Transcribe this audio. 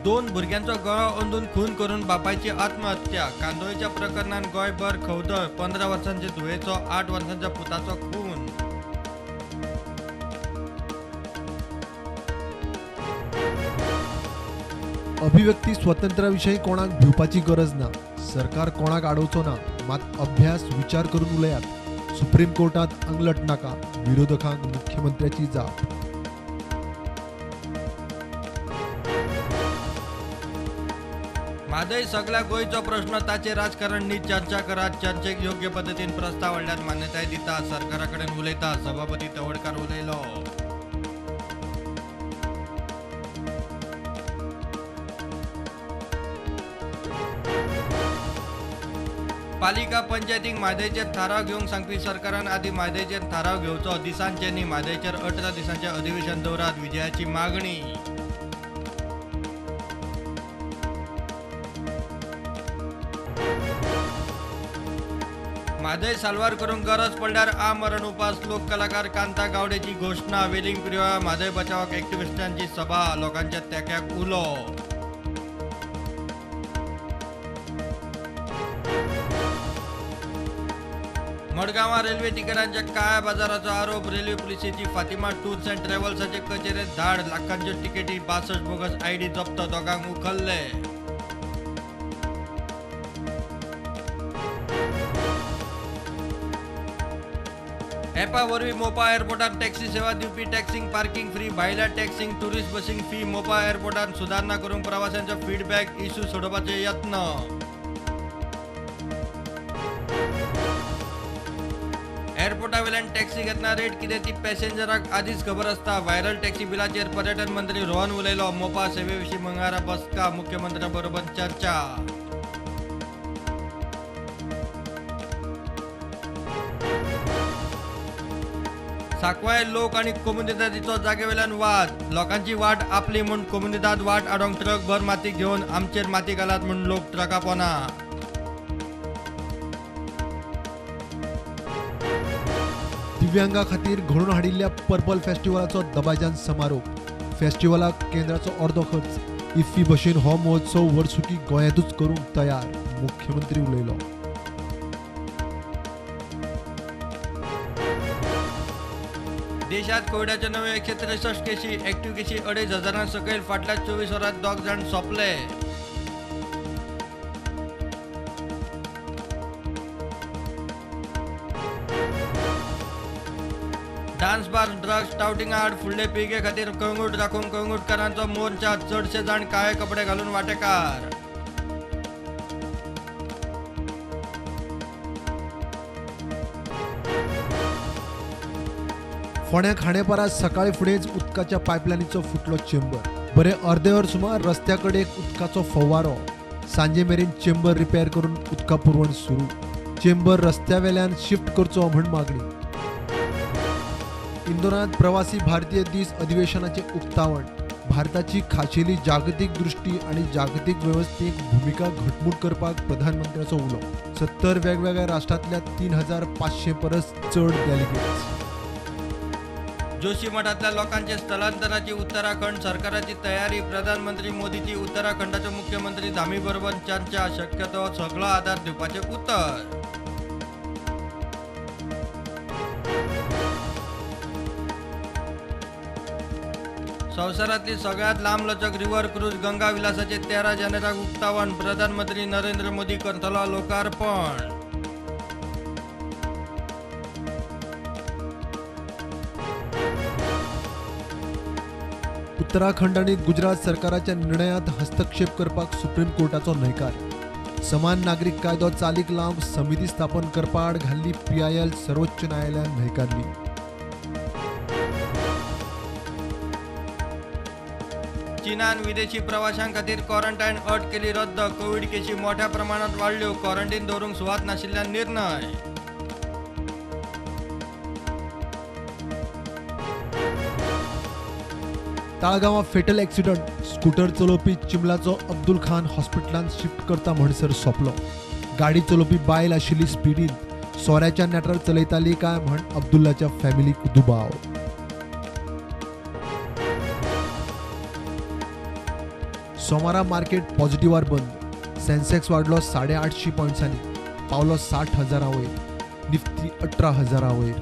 दोन भुरग्यांचो गळो ओंदून खून करून बापायची आत्महत्या. कांदोळीच्या प्रकरणात गोंयभर खवदळ. 15 वर्सांचे धुवेचो 8 वर्सांच्या पुताचो खून. अभिव्यक्ती स्वातंत्र्याविषयी कोणाक भिवपाची गरज ना. सरकार कोणाक आडवचो ना. मात अभ्यास विचार करून उलयात. सुप्रीम कोर्टात अंगलट नाका. विरोधकांक मुख्यमंत्र्याची जाप. म्हादय सगळ्या गोंयचो प्रश्न ताचे राजकारण न्ही चर्चा करात. चर्चेक योग्य पद्दतीन प्रस्ताव हाडल्यार मान्यताय दिता. सरकारा कडेन उलयता. सभापती तवडकार उलयलो. पालिका पंचायतीक म्हादयचेर थाराव घेवंक सांगपी सरकारान आदी म्हादयचेर थाराव घेवचो. दिसांचे न्ही म्हादयचेर 18 दिसांचे अधिवेशन दवरात. विजयाची मागणी. म्हादय साल्वार करूंक गरज पडल्यार आमरण उपास. लोक कलाकार कांता गावडेची घोषणा. वेलिंग पिरयोळा म्हादय बचावाक एक्टिव्हिस्टांची सभा. लोकांच्या तेक्याक उलो. मडगांवां रेल्वे तिकेटांच्या काळ्या बाजाराचो आरोप. रेल्वे पुलिसेची फातिमा टूर्स अँड ट्रॅव्हल्साचे कचेरेत धाड. लाखांच्यो तिकेटी. 62 बोगस आयडी जप्त. दोगांक उखल्ले. एपा वरवीं मोपा एअरपोर्टार टॅक्सी सेवा दिवपी टॅक्सींक पार्किंग फ्री. भायल्या टॅक्सींक टुरिस्ट बसींक फी. मोपा एअरपोर्टार सुदारणा करूंक प्रवाशांचो फीडबॅक इश्यू सोडोवपाचे यत्न. एअरपोर्टा वेल्यान टॅक्सी घेतना रेट कितें ती पॅसेंजराक आदींच खबर आसता. व्हायरल टॅक्सी बिलाचेर पर्यटन मंत्री रोहन उलयलो. मोपा सेवेविशीं मंगळारा बसका. मुख्यमंत्र्या बरोबर चर्चा. सांकवाळे लोक आणि कोमुनिदादीचो जागेवेल्यान वाद. लोकांची वाट आपली म्हूण कोमुनिदाद वाट आडोंक ट्रक भर माती घेवन आमचेर माती घालात म्हूण लोक ट्रका पोना. दिव्यांगा खातीर घडोवन हाडिल्ल्या पर्पल फेस्टिवलाचो दबाज्यान समारोप. फेस्टिवलाक केंद्राचो अर्दो खर्च. इफ्फी भशेन हो महोत्सव वर्सुकी गोंयांतूच करूंक तयार. मुख्यमंत्री उलयलो. देशात कोविडाचे नवे 163 केशी. एक्टिव्ह केशी 2,500 सकयल. फाटल्या 24 वरांत 2 जाण सोंपले. डान्स बार ड्रग्स टाउटिंग आड फुडले पिळगे खातीर कळंगूट राखूंक कळंगूटकारांचो मोर्चा. चडशे जाण काळे कपडे घालून वांटेकार. फोंड्या खांडेपारा सकाळी फुडेंच उदकाच्या पायपलायनीचो फुटलो चेंबर. बरे अर्दे वर सुमार रस्त्या कडेक उदकाचो फव्वारो. सांजे मेरेन चेंबर रिपेर करून उदका पुरवण सुरू. चेंबर रस्त्या वेल्यान शिफ्ट करचो म्हण मागणी. इंदोरांत प्रवासी भारतीय दीस अधिवेशनाचे उक्तावण. भारताची खाशेली जागतीक दृष्टी आणि जागतीक वेवस्थेक भूमिका घटमूट करपाक प्रधानमंत्र्याचो उलो. 70 वेगवेगळ्या राष्ट्रांतल्या 3,500 परस चड डेलिगेट्स. जोशी मठातल्या लोकांचे स्थलांतराची उत्तराखंड सरकाराची तयारी. प्रधानमंत्री मोदीची उत्तराखंडाचे मुख्यमंत्री धामी बरोबर चर्चा. शक्यतो सगळो आधार दिवपाचे उतर. संवसारातली सगळ्यात लांबलचक रिव्हर क्रूज गंगा विलासाचे 13 जानेराक उक्तावण. प्रधानमंत्री नरेंद्र मोदी करतलो लोकार्पण. उत्तराखंड आणि गुजरात सरकाराच्या निर्णयात हस्तक्षेप करपाक सुप्रीम कोर्टाचो न्हयकार. समान नागरिक कायदो चालीक लावंक समिती स्थापन करपा आड घाल्ली PIL सर्वोच्च न्यायालयान न्हयकारली. चीनान विदेशी प्रवाशांक खातीर क्वारंटायन अट केली रद्द. कोविड केशी मोठ्या प्रमाणात वाडल्यो. क्वारंटाईन दवरूंक सुवात नाशिल्ल्यान निर्णय. ताळगांवां फेटल एक्सिडंट. स्कूटर चलोवपी चिमलाचो अब्दुल खान हॉस्पिटलांत शिफ्ट करता म्हणसर सोंपलो. गाडी चलोवपी बायल आशिल्ली स्पिडीन. सोऱ्याच्या नेटार चलयताली काय म्हण अब्दुल्लाच्या फॅमिलीक दुबाव. सोमारा मार्केट पॉझिटिव्हवर बंद. सेन्सेक्स वाढलो 850 पॉईंट्सांनी, पावलो 60,000 वयर. निफ्टी 18,000 वयर.